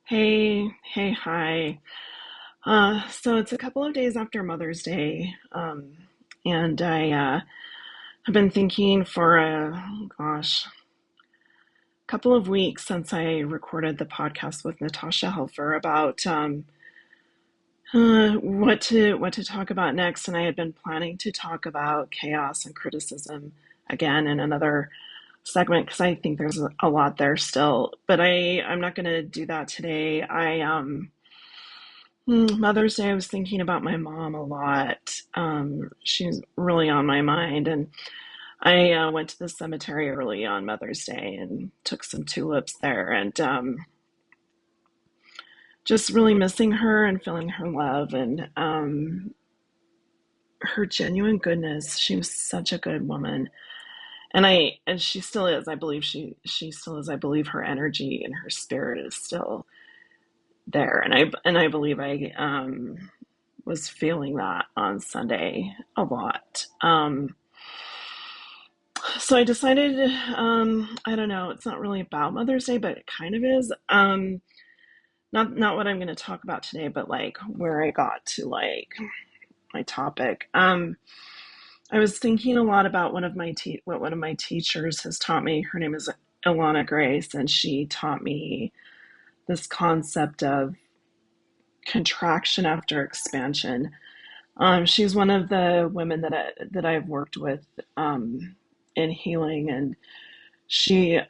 Hi. So it's a couple of days after Mother's Day, and I have been thinking for couple of weeks since I recorded the podcast with Natasha Helfer about what to talk about next, and I had been planning to talk about chaos and criticism again in another segment because I think there's a lot there still, but I'm not going to do that today. Mother's Day, I was thinking about my mom a lot. She's really on my mind. And I went to the cemetery early on Mother's Day and took some tulips there and just really missing her and feeling her love and her genuine goodness. She was such a good woman. And she still is. I believe she still is. I believe her energy and her spirit is still there. And I believe I was feeling that on Sunday a lot. So I decided, I don't know, it's not really about Mother's Day, but it kind of is. Not what I'm going to talk about today, but like where I got to like my topic. I was thinking a lot about what one of my teachers has taught me. Her name is Ilana Grace, and she taught me this concept of contraction after expansion. She's one of the women that I've worked with in healing, and she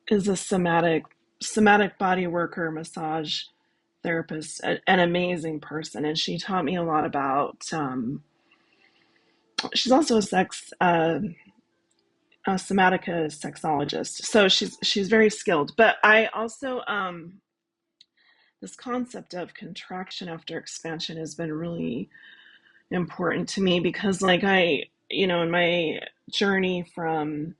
is a somatic body worker, massage therapist, an amazing person, and she taught me a lot about. She's also a somatica sexologist, so she's very skilled. But I also this concept of contraction after expansion has been really important to me because like in my journey from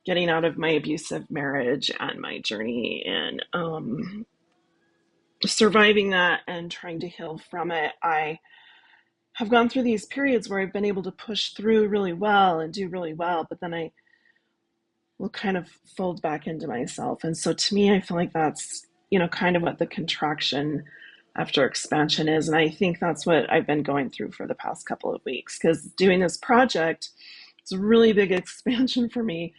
getting out of my abusive marriage and my journey in surviving that and trying to heal from it, I have gone through these periods where I've been able to push through really well and do really well, but then I will kind of fold back into myself. And so to me, I feel like that's, kind of what the contraction after expansion is. And I think that's what I've been going through for the past couple of weeks because doing this project is a really big expansion for me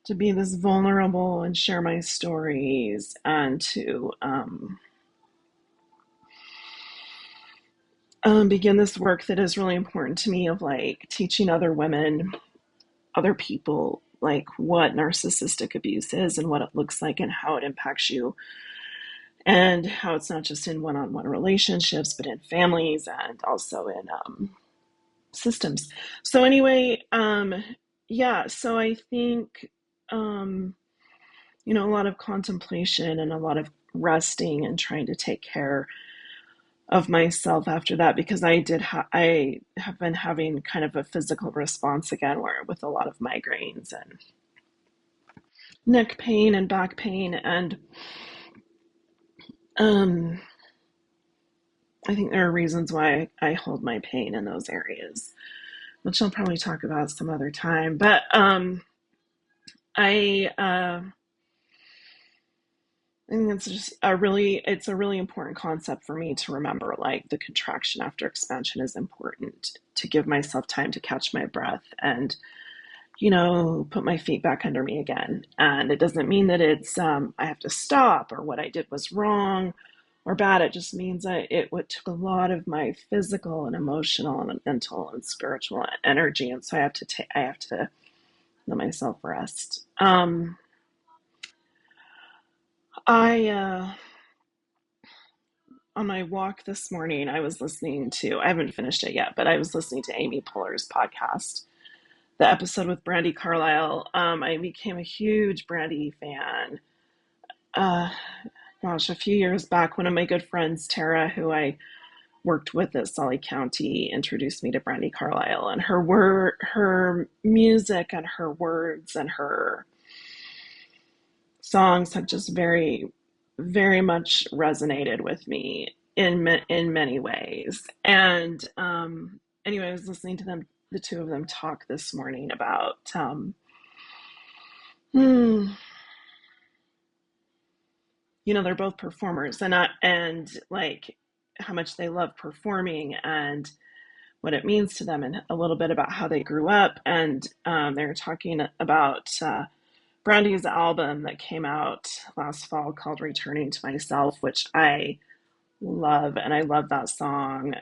to be this vulnerable and share my stories and to begin this work that is really important to me of like teaching other women, other people, like what narcissistic abuse is and what it looks like and how it impacts you and how it's not just in one-on-one relationships but in families and also in systems. So anyway, yeah, so I think a lot of contemplation and a lot of resting and trying to take care of myself after that because I have been having kind of a physical response again where with a lot of migraines and neck pain and back pain and um I think there are reasons why I hold my pain in those areas, which I'll probably talk about some other time. But I I think it's a really important concept for me to remember. Like the contraction after expansion is important to give myself time to catch my breath and put my feet back under me again. And it doesn't mean that it's I have to stop or what I did was wrong or bad. It just means that it took a lot of my physical and emotional and mental and spiritual energy, and so I have to let myself rest. I On my walk this morning, I haven't finished it yet, but I was listening to Amy Poehler's podcast, the episode with Brandy Carlisle. I became a huge Brandy fan. Uh, a few years back, one of my good friends, Tara, who I worked with at Sully County, introduced me to Brandy Carlisle, and her music and her words and her songs have just very, very much resonated with me in many ways. And anyway, I was listening to the two of them talk this morning about hmm, they're both performers, and like how much they love performing and what it means to them, and a little bit about how they grew up. And they were talking about Brandy's album that came out last fall called Returning to Myself, which I love, and I love that song,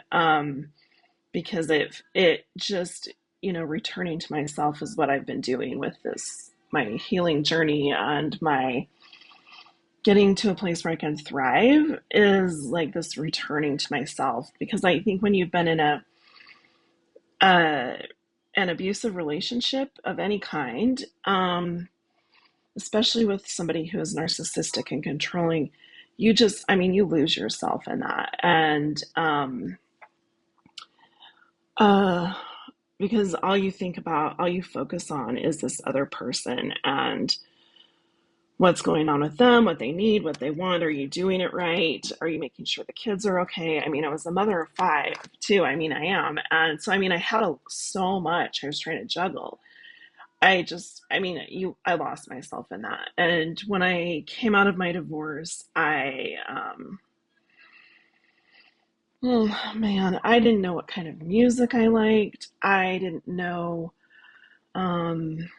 because it just, returning to myself is what I've been doing with this my healing journey, and my getting to a place where I can thrive is like this returning to myself. Because I think when you've been in uh, an abusive relationship of any kind, especially with somebody who is narcissistic and controlling, you just, I mean, you lose yourself in that. And uh, because all you think about, all you focus on is this other person and what's going on with them, what they need, what they want. Are you doing it right? Are you making sure the kids are okay? I mean, I was a mother of five too. I mean, I am. And so, I mean, I had so much I was trying to juggle. I lost myself in that. And when I came out of my divorce, oh man, I didn't know what kind of music I liked. I didn't know, um,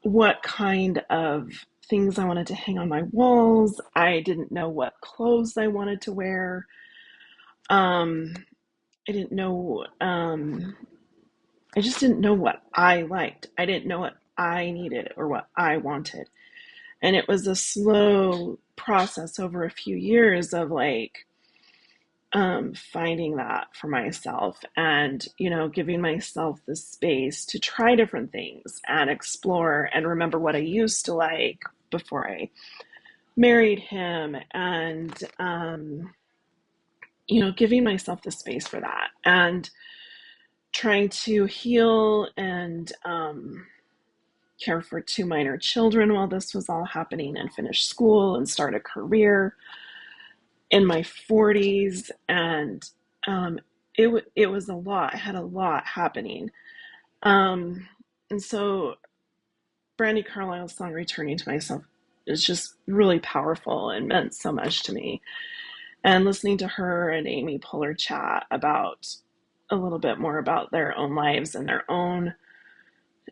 what kind of things I wanted to hang on my walls. I didn't know what clothes I wanted to wear. Um, I didn't know, I just didn't know what I liked. I didn't know what I needed or what I wanted. And it was a slow process over a few years of like, finding that for myself, and giving myself the space to try different things and explore and remember what I used to like before I married him. And giving myself the space for that, and trying to heal and care for two minor children while this was all happening, and finish school and start a career in my 40s. And it was a lot. I had a lot happening. Um, and so Brandy Carlisle's song Returning to Myself is just really powerful and meant so much to me. And listening to her and Amy Poehler chat about a little bit more about their own lives and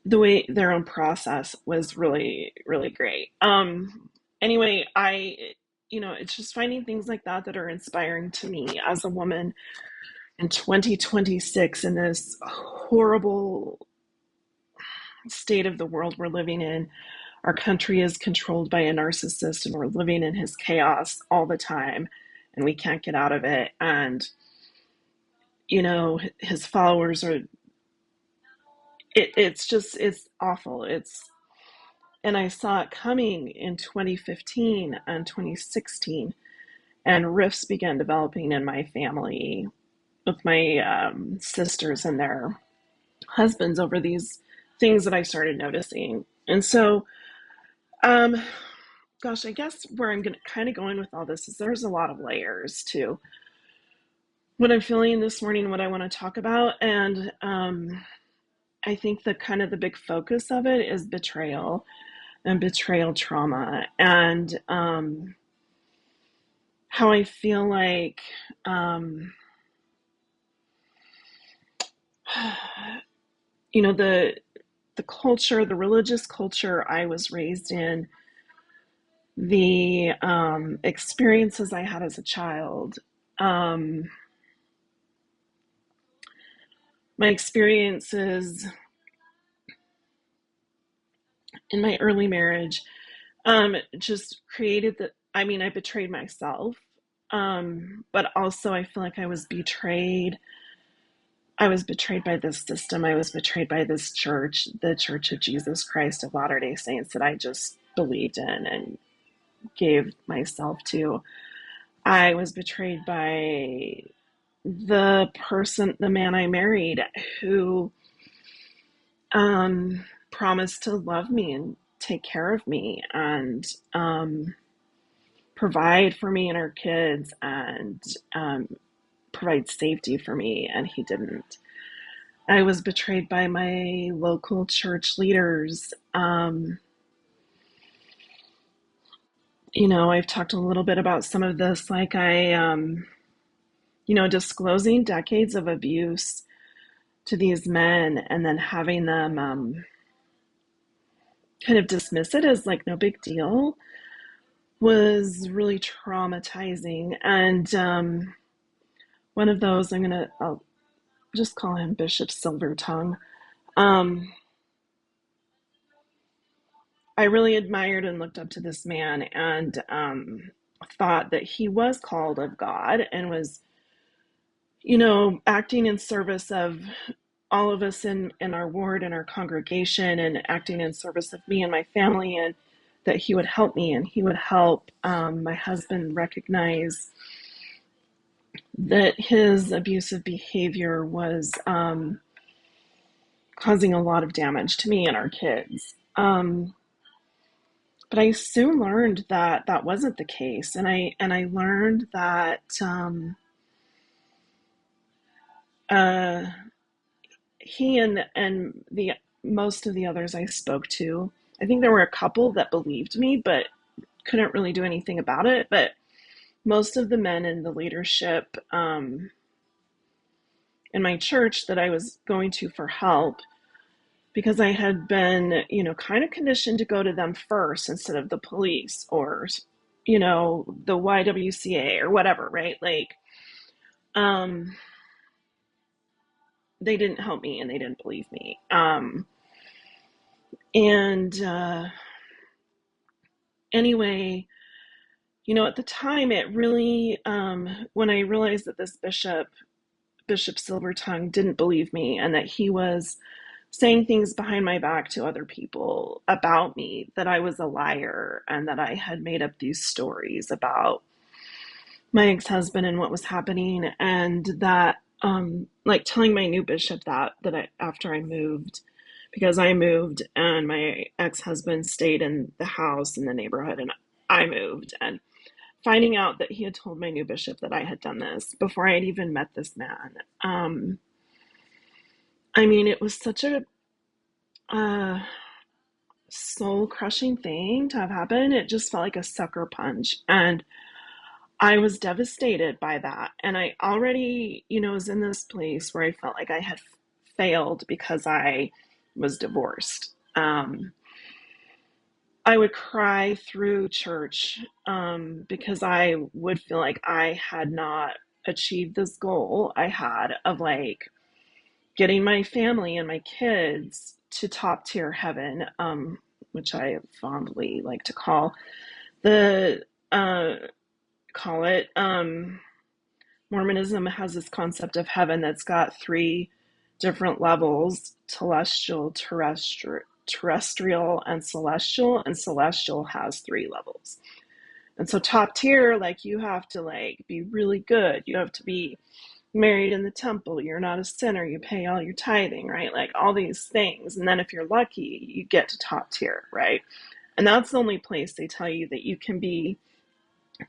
the way their own process was really, really great. Anyway, it's just finding things like that that are inspiring to me as a woman in 2026, in this horrible state of the world we're living in. Our country is controlled by a narcissist, and we're living in his chaos all the time, and we can't get out of it. And, his followers are, it's awful. And I saw it coming in 2015 and 2016, and rifts began developing in my family with my sisters and their husbands over these things that I started noticing. And so, um, gosh, I guess where I'm kind of going with all this is there's a lot of layers to what I'm feeling this morning, what I want to talk about. And I think the kind of the big focus of it is betrayal and betrayal trauma, and how I feel like, um, the culture, the religious culture I was raised in, the experiences I had as a child, um, my experiences in my early marriage, just created that. I mean, I betrayed myself, but also I feel like I was betrayed. I was betrayed by this system. I was betrayed by this church, the Church of Jesus Christ of Latter-day Saints, that I just believed in and gave myself to. I was betrayed by the man I married, who promised to love me and take care of me, and provide for me and our kids, and provide safety for me, and he didn't. I was betrayed by my local church leaders, I've talked a little bit about some of this, like disclosing decades of abuse to these men and then having them kind of dismiss it as like no big deal was really traumatizing. And one of those, I'll just call him Bishop Silvertongue. Um, I really admired and looked up to this man and thought that he was called of God and was, acting in service of all of us in our ward and our congregation and acting in service of me and my family, and that he would help me and he would help my husband recognize that his abusive behavior was causing a lot of damage to me and our kids. But I soon learned that that wasn't the case, and I learned that uh, he and the most of the others I spoke to, I think there were a couple that believed me, but couldn't really do anything about it. But most of the men in the leadership in my church that I was going to for help, because I had been, kind of conditioned to go to them first instead of the police or, the YWCA or whatever, right? Like, um, they didn't help me and they didn't believe me. And anyway, at the time, it really, when I realized that this Bishop Silvertongue, didn't believe me and that he was saying things behind my back to other people about me, that I was a liar and that I had made up these stories about my ex-husband and what was happening, and that like telling my new bishop after I moved, because I moved and my ex-husband stayed in the house in the neighborhood and I moved, and finding out that he had told my new bishop that I had done this before I had even met this man. I mean, it was such a uh, soul crushing thing to have happen. It just felt like a sucker punch. And I was devastated by that. And I already, was in this place where I felt like I had failed because I was divorced. I would cry through church because I would feel like I had not achieved this goal I had of like getting my family and my kids to top tier heaven, which I fondly like to the uh, call it. Mormonism has this concept of heaven that's got three different levels: telestial, terrestrial, and celestial. And celestial has three levels. And so top tier, like you have to like be really good. You have to be married in the temple. You're not a sinner. You pay all your tithing, right? Like all these things. And then if you're lucky, you get to top tier, right? And that's the only place they tell you that you can be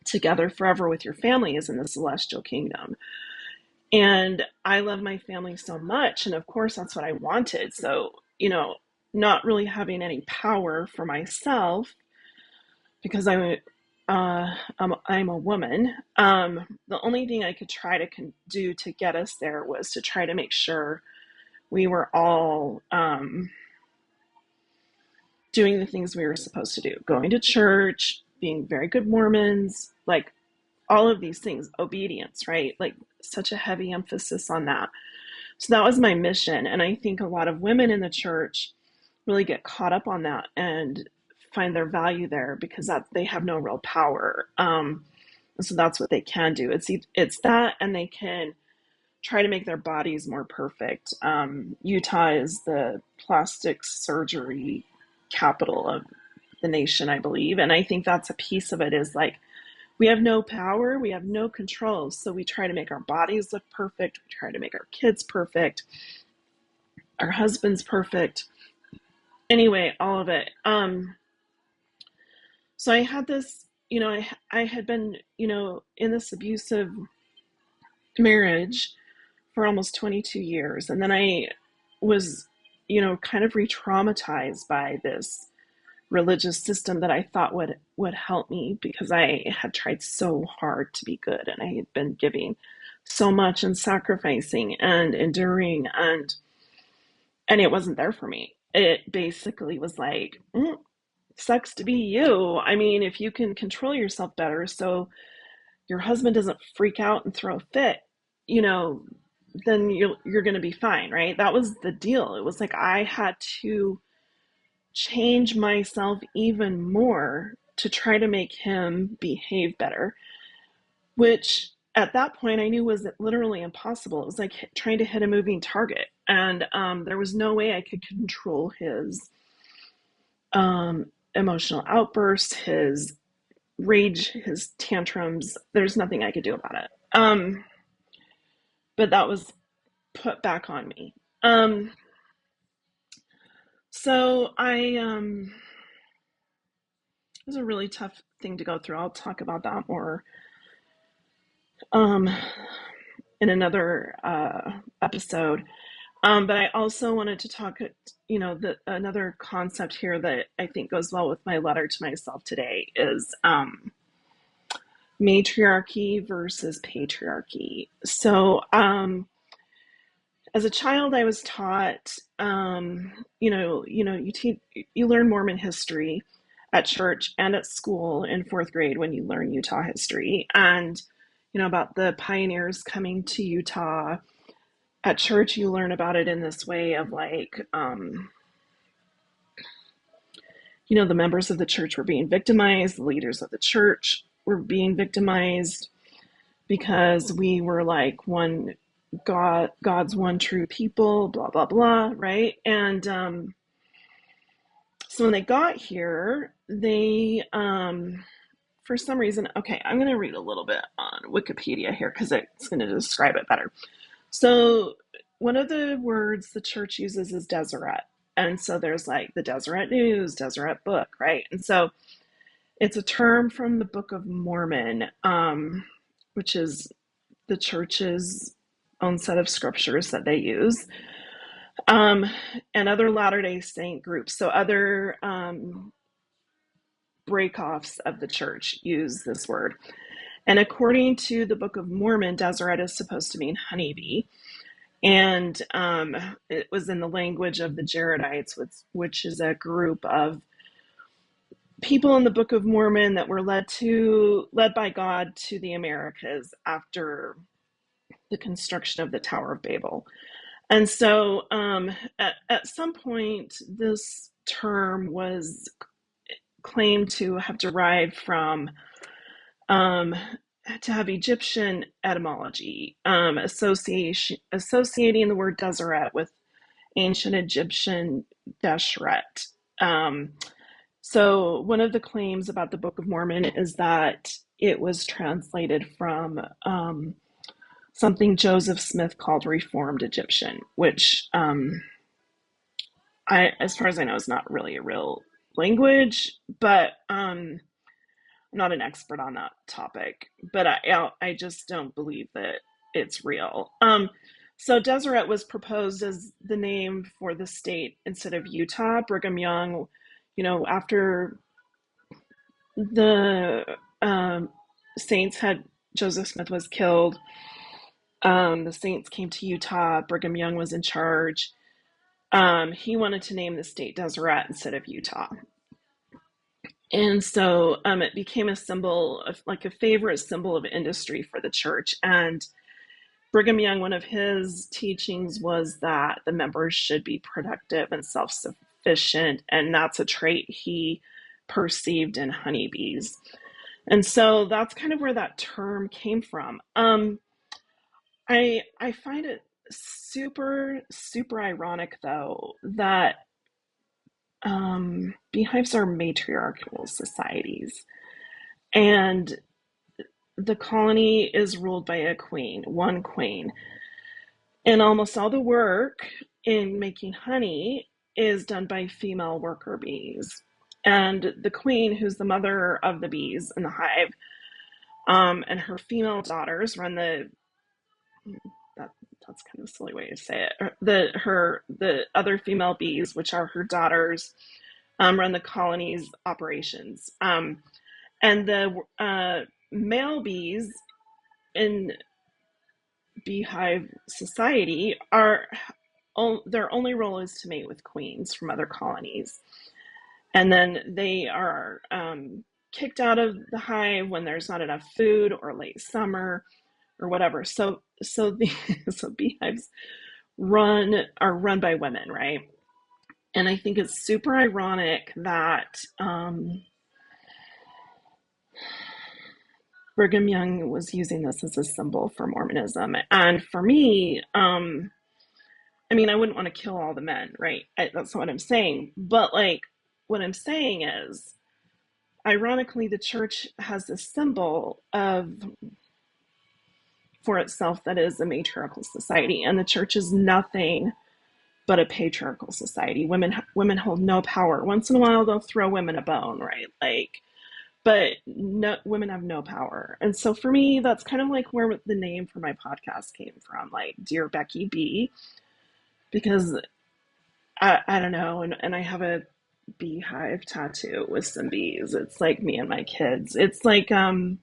together forever with your family, is in the celestial kingdom. And I love my family so much. And of course, that's what I wanted. So, not really having any power for myself because I'm a woman. The only thing I could try to do to get us there was to try to make sure we were all doing the things we were supposed to do, going to church, being very good Mormons, like all of these things, obedience, right? Like such a heavy emphasis on that. So that was my mission. And I think a lot of women in the church really get caught up on that and find their value there because they have no real power. So that's what they can do. It's that, and they can try to make their bodies more perfect. Utah is the plastic surgery capital of the nation, I believe, and I think that's a piece of it. Is like we have no power, we have no control, so we try to make our bodies look perfect. We try to make our kids perfect, our husbands perfect. Anyway, all of it. So I had this, I had been, in this abusive marriage for almost 22 years. And then I was, kind of re traumatized by this religious system that I thought would help me, because I had tried so hard to be good, and I had been giving so much and sacrificing and enduring, and it wasn't there for me. It basically was like, sucks to be you. I mean, if you can control yourself better so your husband doesn't freak out and throw a fit, you know, then you're going to be fine, right? That was the deal. It was like I had to change myself even more to try to make him behave better, which at that point I knew was literally impossible. It was like trying to hit a moving target, and there was no way I could control his emotional outbursts, his rage, his tantrums. There's nothing I could do about it. But that was put back on me. So it was a really tough thing to go through. I'll talk about that more um, in another episode. But I also wanted to talk, another concept here that I think goes well with my letter to myself today is matriarchy versus patriarchy. So, as a child, I was taught, you learn Mormon history at church and at school in fourth grade when you learn Utah history, and about the pioneers coming to Utah. At church, you learn about it in this way of like, the members of the church were being victimized, the leaders of the church were being victimized because we were like God's one true people, blah blah blah, right? And so when they got here, they for some reason, okay, I'm going to read a little bit on Wikipedia here because it's going to describe it better. So one of the words the church uses is Deseret. And so there's like the Deseret News, Deseret Book, right? And so it's a term from the Book of Mormon, which is the church's own set of scriptures that they use, and other Latter-day Saint groups. So other breakoffs of the church use this word. And according to the Book of Mormon, Deseret is supposed to mean honeybee. And it was in the language of the Jaredites, which is a group of people in the Book of Mormon that were led by God to the Americas after the construction of the Tower of Babel. And so at some point, this term was claimed to have derived from, to have Egyptian etymology, associating the word Deseret with ancient Egyptian Deshret. So one of the claims about the Book of Mormon is that it was translated from something Joseph Smith called Reformed Egyptian, which as far as I know, is not really a real language, but I'm not an expert on that topic. But I just don't believe that it's real. So Deseret was proposed as the name for the state instead of Utah. Brigham Young, after the Saints had Joseph Smith was killed, the Saints came to Utah. Brigham Young was in charge. He wanted to name the state Deseret instead of Utah. And so it became a symbol of, like, a favorite symbol of industry for the church. And Brigham Young, one of his teachings was that the members should be productive and self-sufficient. And that's a trait he perceived in honeybees. And so that's kind of where that term came from. I find it super, super ironic, though, that beehives are matriarchal societies, and the colony is ruled by one queen, and almost all the work in making honey is done by female worker bees. And the queen, who's the mother of the bees in the hive, and her female daughters run that's kind of a silly way to say it. The other female bees, which are her daughters, run the colony's operations. And the male bees in beehive society are their only role is to mate with queens from other colonies, and then they are kicked out of the hive when there's not enough food or late summer or whatever. So so beehives are run by women, right? And I think it's super ironic that Brigham Young was using this as a symbol for Mormonism. And for me, I mean, I wouldn't want to kill all the men, right? That's not what I'm saying. But like, what I'm saying is, ironically, the church has this symbol of for itself that is a matriarchal society, and the church is nothing but a patriarchal society. Women hold no power. Once in a while, they'll throw women a bone, right? Like, but no, women have no power. And so for me, that's kind of like where the name for my podcast came from, like Dear Becky B, because I don't know, and I have a beehive tattoo with some bees. It's like me and my kids. It's like I'm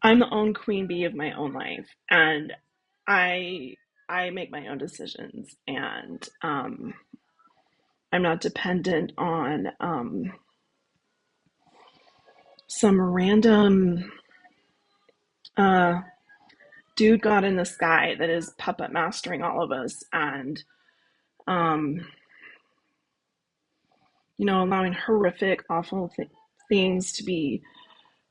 the own queen bee of my own life, and I I make my own decisions, and I'm not dependent on some random uh, dude god in the sky that is puppet mastering all of us, and um, allowing horrific, awful things to be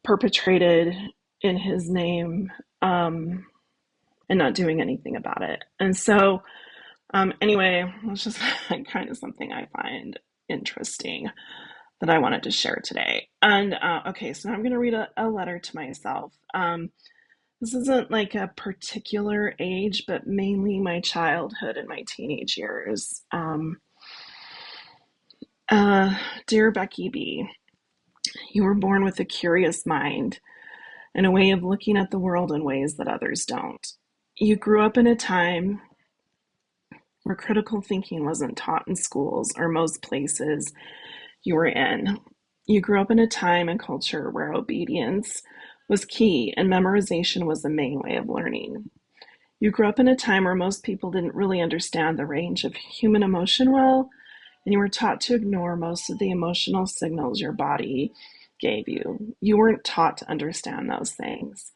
perpetrated in his name, and not doing anything about it. And so, anyway, it's just kind of something I find interesting that I wanted to share today. And okay, so now I'm going to read a letter to myself. This isn't like a particular age, but mainly my childhood and my teenage years. Dear Becky B, you were born with a curious mind and a way of looking at the world in ways that others don't. You grew up in a time where critical thinking wasn't taught in schools or most places you were in. You grew up in a time and culture where obedience was key and memorization was the main way of learning. You grew up in a time where most people didn't really understand the range of human emotion well, and you were taught to ignore most of the emotional signals your body gave you. You weren't taught to understand those things.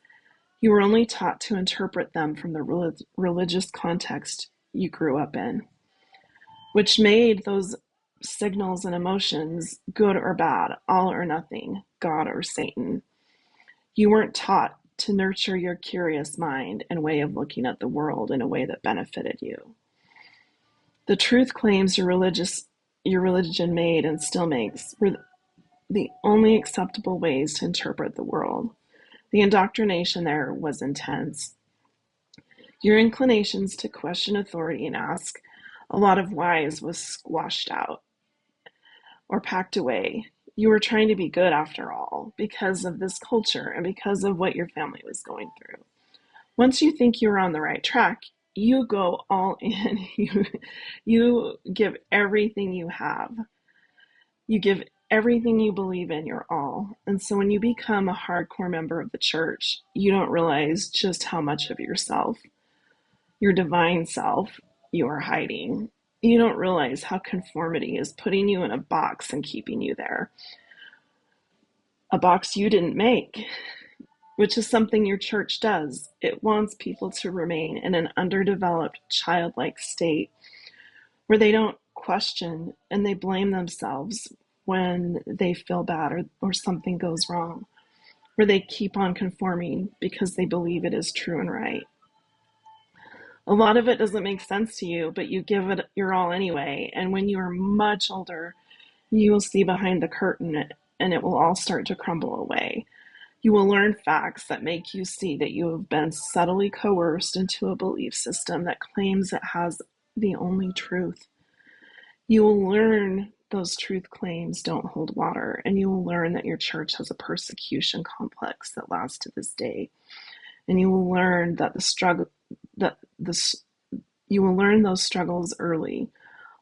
You were only taught to interpret them from the religious context you grew up in, which made those signals and emotions good or bad, all or nothing, God or Satan. You weren't taught to nurture your curious mind and way of looking at the world in a way that benefited you. The truth claims your religion made and still makes were the only acceptable ways to interpret the world. The indoctrination there was intense. Your inclinations to question authority and ask a lot of whys was squashed out or packed away. You were trying to be good after all because of this culture and because of what your family was going through. Once you think you're on the right track, you go all in. You give everything you have. You give everything you believe in your all. And so when you become a hardcore member of the church, you don't realize just how much of yourself, your divine self, you are hiding. You don't realize how conformity is putting you in a box and keeping you there. A box you didn't make, which is something your church does. It wants people to remain in an underdeveloped, childlike state where they don't question and they blame themselves when they feel bad or something goes wrong, where they keep on conforming because they believe it is true and right. A lot of it doesn't make sense to you, but you give it your all anyway. And when you are much older, you will see behind the curtain and it will all start to crumble away. You will learn facts that make you see that you have been subtly coerced into a belief system that claims it has the only truth. You will learn those truth claims don't hold water, and you will learn that your church has a persecution complex that lasts to this day. And you will learn that the struggle, that this, You will learn those struggles early.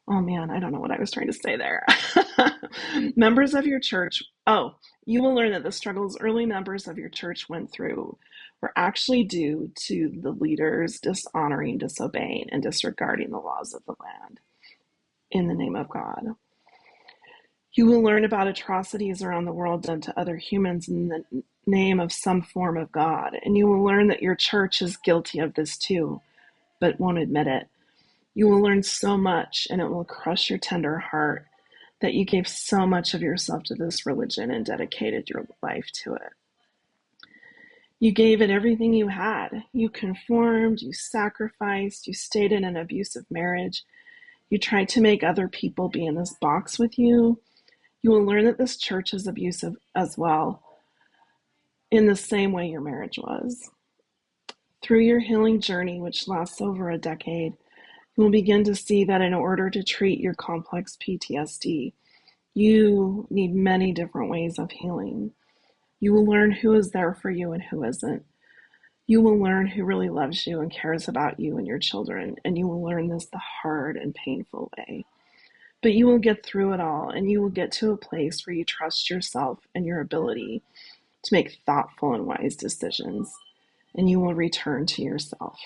Oh man, I don't know what I was trying to say there. Members of your church, oh, you will learn that the struggles early members of your church went through were actually due to the leaders dishonoring, disobeying, and disregarding the laws of the land in the name of God. You will learn about atrocities around the world done to other humans in the name of some form of God, and you will learn that your church is guilty of this too, but won't admit it. You will learn so much, and it will crush your tender heart that you gave so much of yourself to this religion and dedicated your life to it. You gave it everything you had. You conformed, you sacrificed, you stayed in an abusive marriage. You tried to make other people be in this box with you. You will learn that this church is abusive as well, in the same way your marriage was. Through your healing journey, which lasts over a decade, you will begin to see that in order to treat your complex PTSD, you need many different ways of healing. You will learn who is there for you and who isn't. You will learn who really loves you and cares about you and your children, and you will learn this the hard and painful way. But you will get through it all, and you will get to a place where you trust yourself and your ability to make thoughtful and wise decisions, and you will return to yourself.